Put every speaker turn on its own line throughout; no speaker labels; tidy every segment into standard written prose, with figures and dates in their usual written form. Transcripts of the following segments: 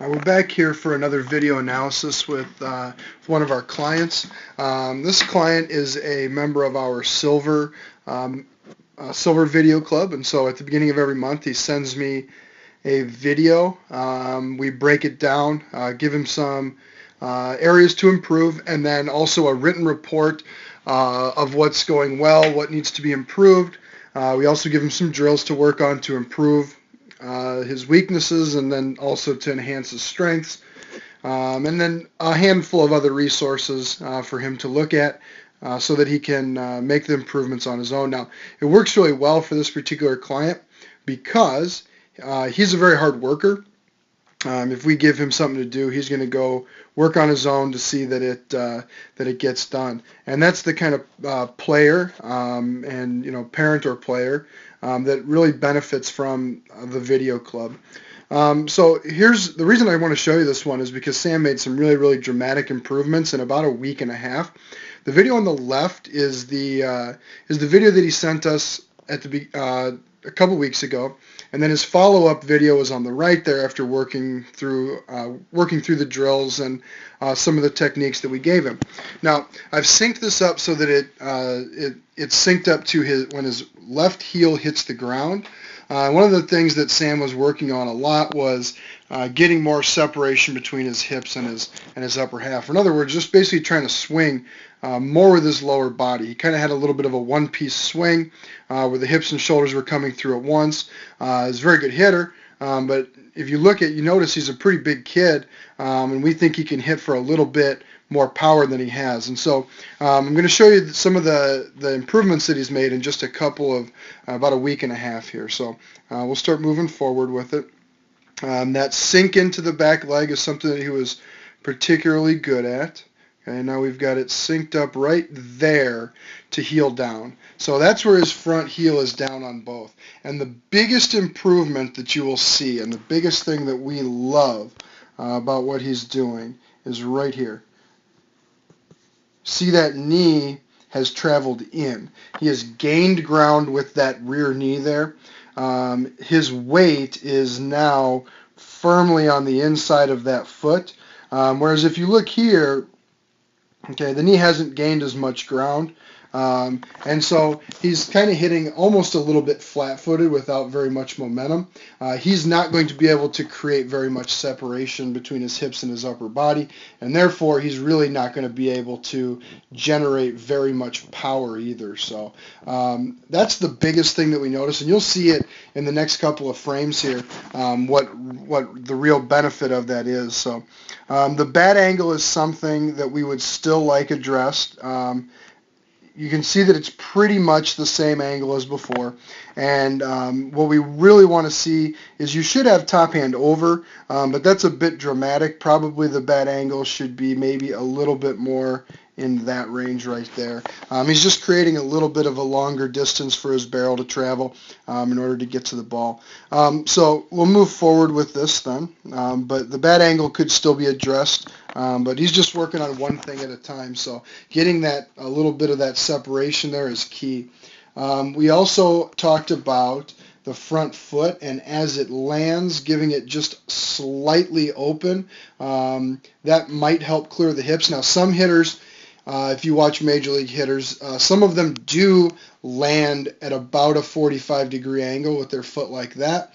We're back here for another video analysis with one of our clients. This client is a member of our Silver Video Club, and so at the beginning of every month he sends me a video. We break it down, give him some areas to improve, and then also a written report of what's going well, what needs to be improved. We also give him some drills to work on to improve his weaknesses and then also to enhance his strengths, and then a handful of other resources for him to look at so that he can make the improvements on his own. Now, it works really well for this particular client because he's a very hard worker. If we give him something to do, he's going to go work on his own to see that it gets done. And that's the kind of player and parent or player that really benefits from the video club. So here's the reason I want to show you this one is because Sam made some really dramatic improvements in about a week and a half. The video on the left is the video that he sent us at a couple weeks ago, and then his follow-up video is on the right there after working through the drills and some of the techniques that we gave him. Now, I've synced this up so that it's synced up to when his left heel hits the ground. One of the things that Sam was working on a lot was getting more separation between his hips and his upper half. In other words, just basically trying to swing more with his lower body. He kind of had a little bit of a one-piece swing where the hips and shoulders were coming through at once. He's a very good hitter, but if you notice he's a pretty big kid, and we think he can hit for a little bit more power than he has. And so I'm going to show you some of the improvements that he's made in just about a week and a half here. So we'll start moving forward with it. That sink into the back leg is something that he was particularly good at. Okay, now we've got it synced up right there to heel down. So that's where his front heel is down on both. And the biggest improvement that you will see, and the biggest thing that we love about what he's doing, is right here. See, that knee has traveled in. He has gained ground with that rear knee there. His weight is now firmly on the inside of that foot. Whereas if you look here, okay, the knee hasn't gained as much ground, and so he's kind of hitting almost a little bit flat-footed without very much momentum. He's not going to be able to create very much separation between his hips and his upper body, and therefore he's really not going to be able to generate very much power either. So that's the biggest thing that we notice, and you'll see it in the next couple of frames here, what the real benefit of that is. So the bad angle is something that we would still like addressed. You can see that it's pretty much the same angle as before, and what we really want to see is you should have top hand over, but that's a bit dramatic. Probably the bad angle should be maybe a little bit more in that range right there. He's just creating a little bit of a longer distance for his barrel to travel in order to get to the ball. So we'll move forward with this then, but the bad angle could still be addressed, but he's just working on one thing at a time, so getting a little bit of that separation there is key. We also talked about the front foot, and as it lands, giving it just slightly open. That might help clear the hips. Now, some hitters, if you watch Major League hitters, some of them do land at about a 45-degree angle with their foot like that.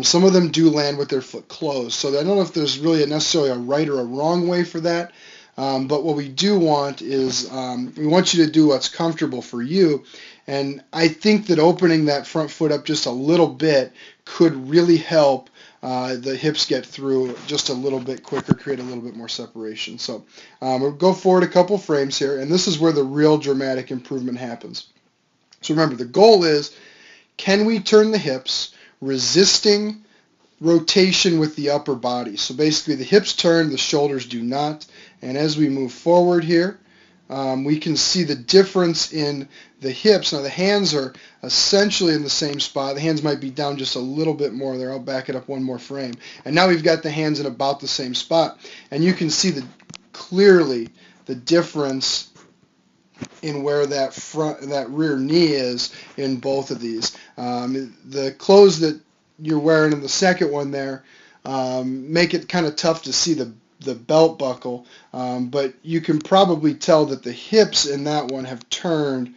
Some of them do land with their foot closed. So I don't know if there's really necessarily a right or a wrong way for that. But what we do want is we want you to do what's comfortable for you. And I think that opening that front foot up just a little bit could really help the hips get through just a little bit quicker, create a little bit more separation. So we'll go forward a couple frames here, and this is where the real dramatic improvement happens. So remember, the goal is, can we turn the hips resisting rotation with the upper body? So basically the hips turn, the shoulders do not. And as we move forward here, we can see the difference in the hips. Now the hands are essentially in the same spot. The hands might be down just a little bit more there. I'll back it up one more frame. And now we've got the hands in about the same spot. And you can see clearly the difference in where that rear knee is in both of these. The clothes that you're wearing in the second one there make it kind of tough to see the belt buckle, but you can probably tell that the hips in that one have turned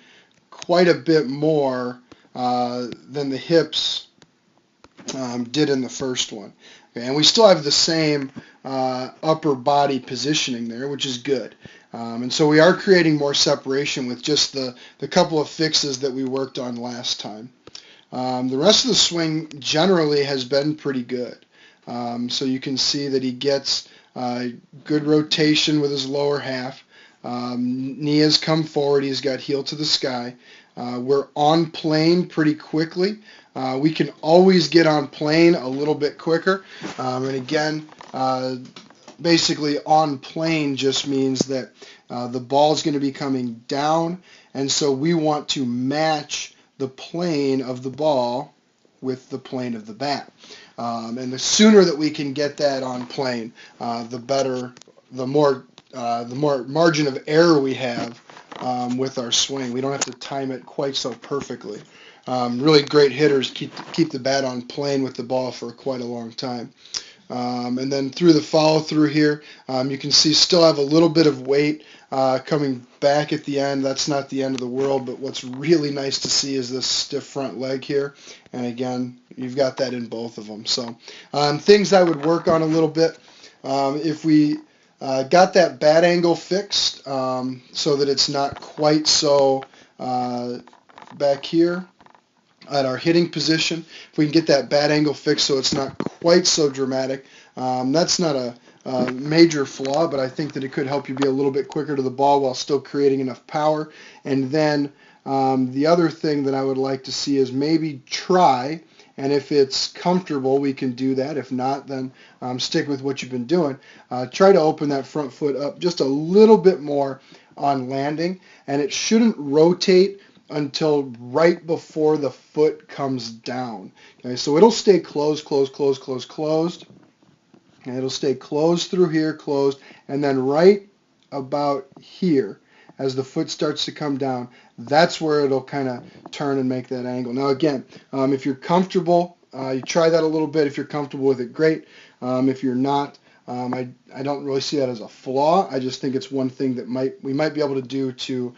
quite a bit more than the hips did in the first one. Okay, and we still have the same upper body positioning there, which is good. And so we are creating more separation with just the couple of fixes that we worked on last time. The rest of the swing generally has been pretty good. So you can see that he gets good rotation with his lower half. Knee has come forward. He's got heel to the sky. We're on plane pretty quickly. We can always get on plane a little bit quicker. And again, basically on plane just means that the ball is going to be coming down, and so we want to match the plane of the ball with the plane of the bat. And the sooner that we can get that on plane, the better, the more margin of error we have with our swing. We don't have to time it quite so perfectly. Really great hitters keep the bat on plane with the ball for quite a long time. And then through the follow through here, you can see still have a little bit of weight coming back at the end. That's not the end of the world, but what's really nice to see is this stiff front leg here. And again, you've got that in both of them. So things I would work on a little bit. If we got that bat angle fixed so that it's not quite so back here at our hitting position, if we can get that bat angle fixed so it's not quite so dramatic, that's not a major flaw, but I think that it could help you be a little bit quicker to the ball while still creating enough power. And then the other thing that I would like to see is maybe try, and if it's comfortable, we can do that. If not, then stick with what you've been doing. Try to open that front foot up just a little bit more on landing, and it shouldn't rotate until right before the foot comes down. Okay, so it'll stay closed. And it'll stay closed through here, closed, and then right about here, as the foot starts to come down, that's where it'll kind of turn and make that angle. Now again, if you're comfortable, you try that a little bit. If you're comfortable with it, great. If you're not, I don't really see that as a flaw. I just think it's one thing that we might be able to do to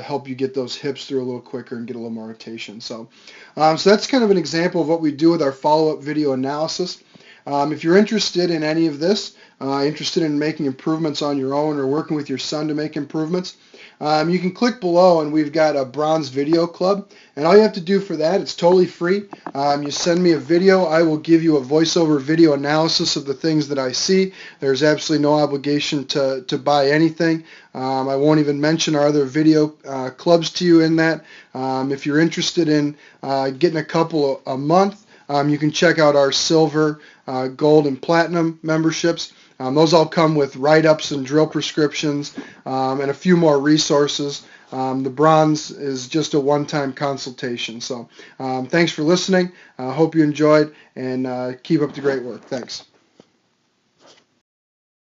help you get those hips through a little quicker and get a little more rotation. So that's kind of an example of what we do with our follow-up video analysis. If you're interested in any of this, interested in making improvements on your own or working with your son to make improvements, you can click below and we've got a Bronze Video Club. And all you have to do for that, it's totally free. You send me a video, I will give you a voiceover video analysis of the things that I see. There's absolutely no obligation to buy anything. I won't even mention our other video clubs to you in that. If you're interested in getting a couple a month, you can check out our silver, gold, and platinum memberships. Those all come with write-ups and drill prescriptions and a few more resources. The bronze is just a one-time consultation. So thanks for listening. I hope you enjoyed, and keep up the great work. Thanks.